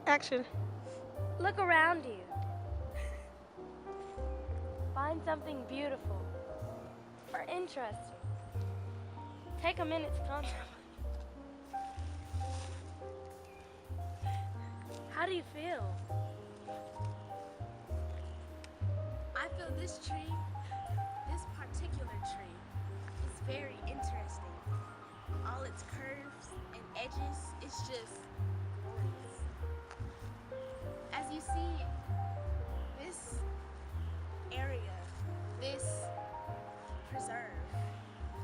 Action. Look around you. Find something beautiful or interesting. Take a minute to contemplate. How do you feel? I feel this tree, this particular tree, is very interesting. All its curves and edges, it's just glorious. As you see, this area, this preserve,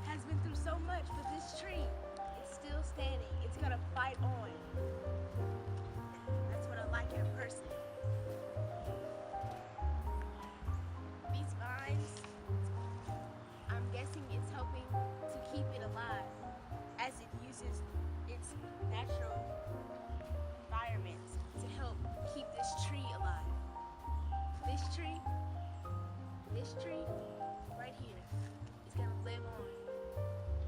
has been through so much, but this tree is still standing. It's gonna fight on. That's what I like in a person. These vines, I'm guessing it's helping to keep it alive as it uses its natural environment to help keep this tree alive. This tree right here is gonna live on.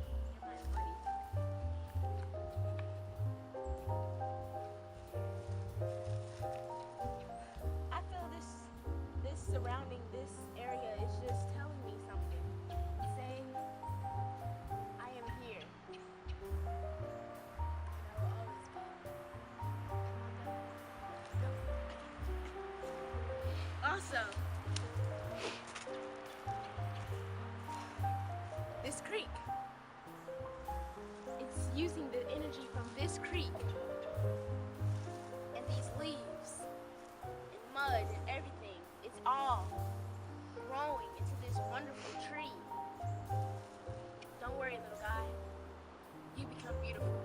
You're my buddy. I feel this surrounding this area is just telling me something, saying I am here. And I will always be. Also, this creek. It's using the energy from this creek and these leaves and mud and everything. It's all growing into this wonderful tree. Don't worry, little guy. You become beautiful.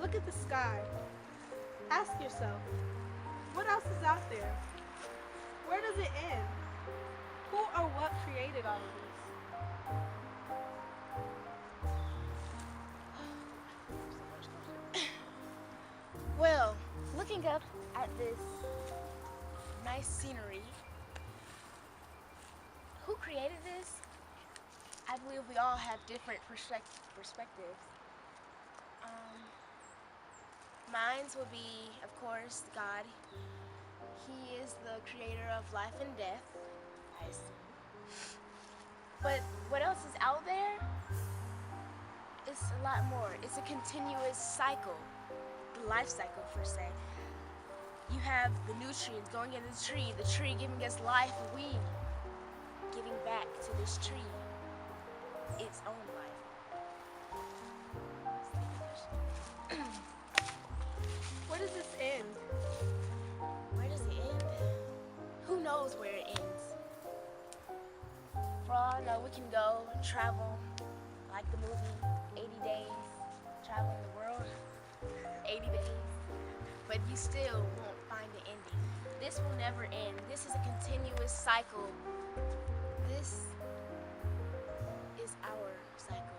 Look at the sky. Ask yourself, what else is out there? Where does it end? Who or what created all of this? Well, looking up at this nice scenery, who created this? I believe we all have different perspectives. Mine will be, of course, God. He is the creator of life and death, I assume. But what else is out there? It's a lot more. It's a continuous cycle, the life cycle per se. You have the nutrients going into the tree giving us life, and we giving back to this tree its own life. Where does this end? Where does it end? Who knows where it ends? For all I know, we can go travel like the movie 80 Days, traveling the world, 80 days, but you still won't find the ending. This will never end. This is a continuous cycle. This is our cycle.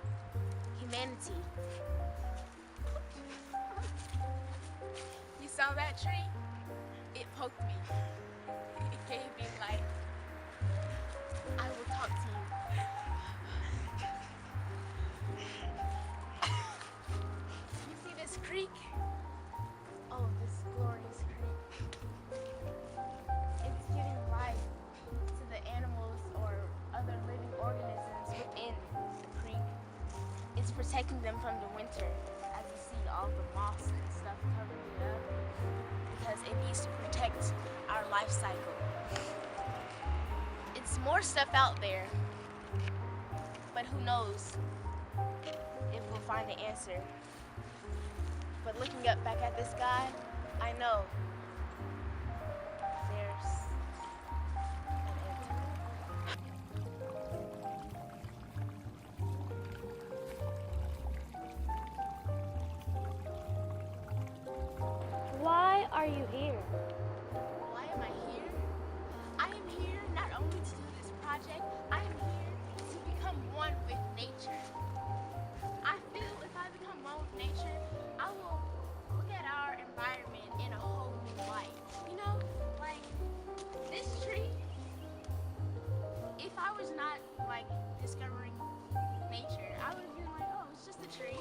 Humanity. You saw that tree? It poked me. It gave me life. I will talk to you. You see this creek? Oh, this glorious creek. It's giving life to the animals or other living organisms within the creek. It's protecting them from the winter. As you see, all the moss and stuff covering it up, because it needs to protect our life cycle. It's more stuff out there, but who knows if we'll find the answer. But looking up back at the sky, I know there's an answer. Why are you here? Why am I here? I am here not only to do this project, I am here to become one with nature. I feel if I become one with nature, I will look at our environment in a whole new light. You know, like this tree, if I was not like discovering nature, I would have been like, oh, it's just a tree.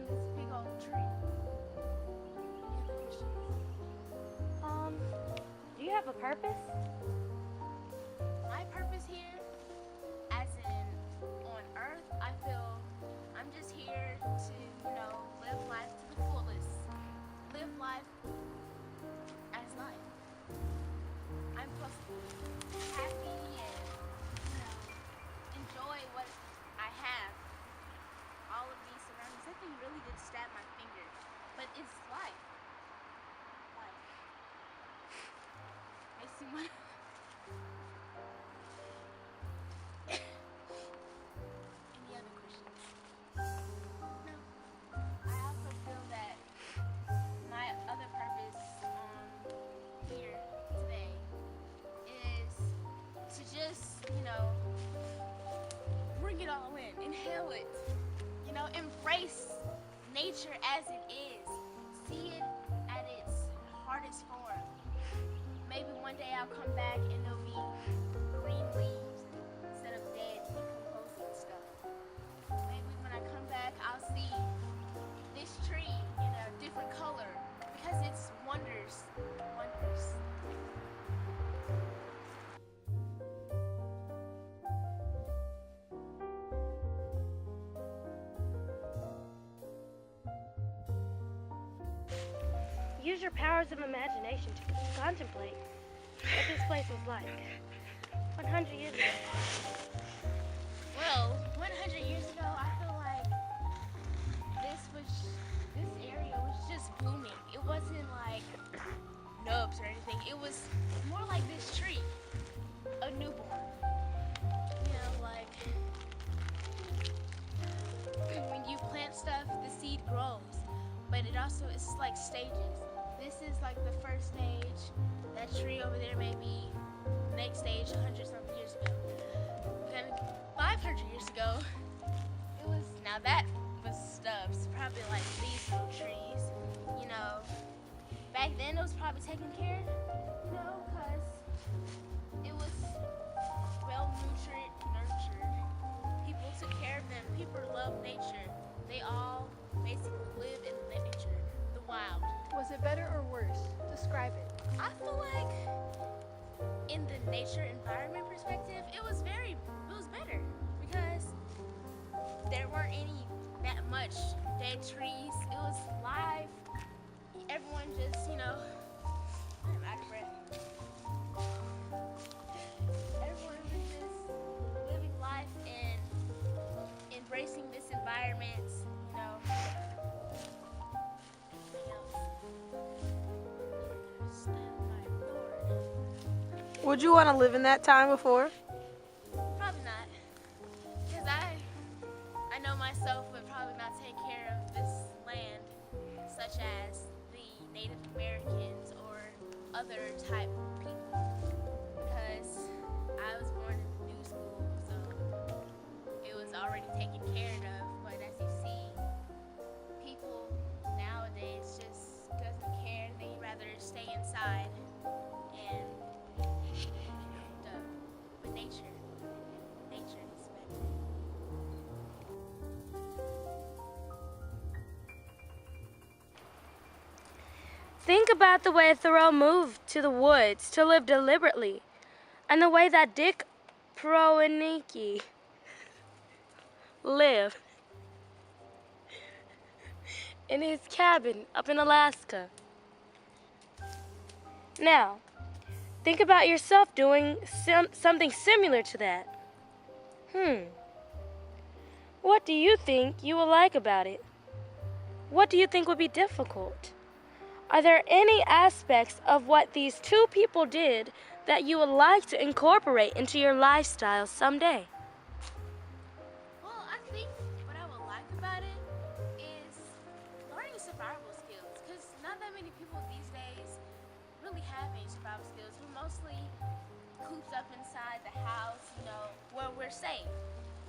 on this big old tree. Any other questions? Do you have a purpose? My purpose here, as in on Earth, I feel I'm just here to, live life to the fullest. Live life as life. I'm supposed to be happy and, enjoy what I have. All of these surroundings. That thing really did stab my finger. But it's life. Life. Makes me want Any other questions? No. I also feel that my other purpose here today is to just, bring it all in, inhale it, embrace nature as it is, see it at its hardest form. Maybe one day I'll come back and there'll be green leaves instead of dead, decomposing stuff. Maybe when I come back, I'll see this tree in a different color because it's wonders. Use your powers of imagination to contemplate what this place was like 100 years ago. Well, 100 years ago, I feel like this area was just blooming. It wasn't like nubs or anything. It was more like this tree, a newborn. Like when you plant stuff, the seed grows, but it's like stages. This is like the first stage. That tree over there may be the next stage 100-something years ago. Then 500 years ago, that was stubs, probably like these little trees, Back then it was probably taken care of, because it was well nurtured. People took care of them. People loved nature. They all basically lived in nature, the wild. Was it better or worse? Describe it. I feel like in the nature environment perspective, it was better because there weren't that much dead trees. It was live. Everyone just, I'm out of breath. Everyone was just living life and embracing this environment, Would you want to live in that time before? Probably not. Because I know myself would probably not take care of this land, such as the Native Americans or other type people. Because I was born in New School, so it was already taken care of. But as you see, people nowadays just doesn't care. They'd rather stay inside and but nature is better. Think about the way Thoreau moved to the woods to live deliberately, and the way that Dick Proenicki lived in his cabin up in Alaska. Now, think about yourself doing something similar to that. What do you think you will like about it? What do you think would be difficult? Are there any aspects of what these two people did that you would like to incorporate into your lifestyle someday? Well, I think what I would like about it is learning survival skills, because not that many people these days really have any survival skills. We're mostly cooped up inside the house, where we're safe.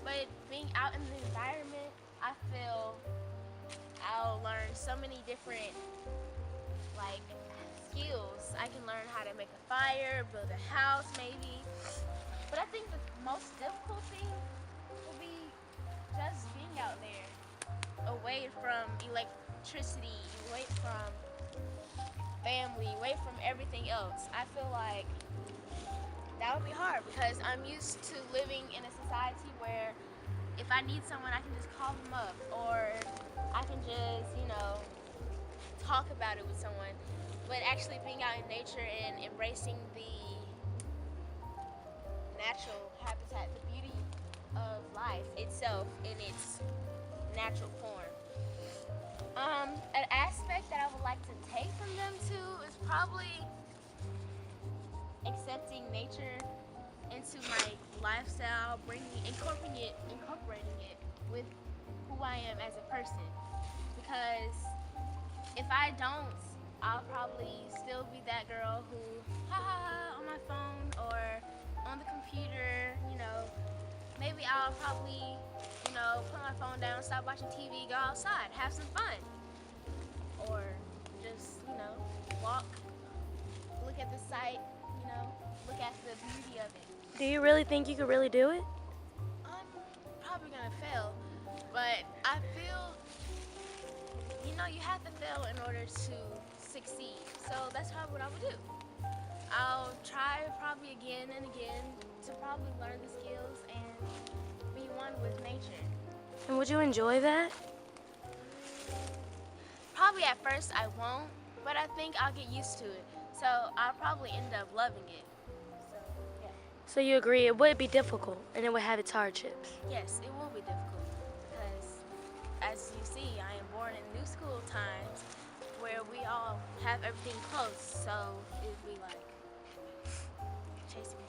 But being out in the environment, I feel I'll learn so many different skills. I can learn how to make a fire, build a house maybe. But I think the most difficult thing will be just being out there. away from electricity, away from family, away from everything else. I feel like that would be hard because I'm used to living in a society where if I need someone, I can just call them up, or I can just, talk about it with someone. But actually being out in nature and embracing the natural habitat, the beauty of life itself in its natural form. An aspect that I would like to take from them too is probably accepting nature into my lifestyle, incorporating it with who I am as a person. Because if I don't, I'll probably still be that girl who, on my phone or on the computer, maybe I'll probably, put my phone down, stop watching TV, go outside, have some fun. Or just, walk, look at the sight, look at the beauty of it. Do you really think you could really do it? I'm probably gonna fail, but I feel, you have to fail in order to succeed. So that's probably what I would do. I'll try probably again and again to probably learn the skills and be one with nature. And would you enjoy that? Probably at first I won't, but I think I'll get used to it. So I'll probably end up loving it. So, yeah. So you agree it would be difficult and it would have its hardships? Yes, it will be difficult because, as you see, I am born in new school times where we all have everything close, so it'd be like chasing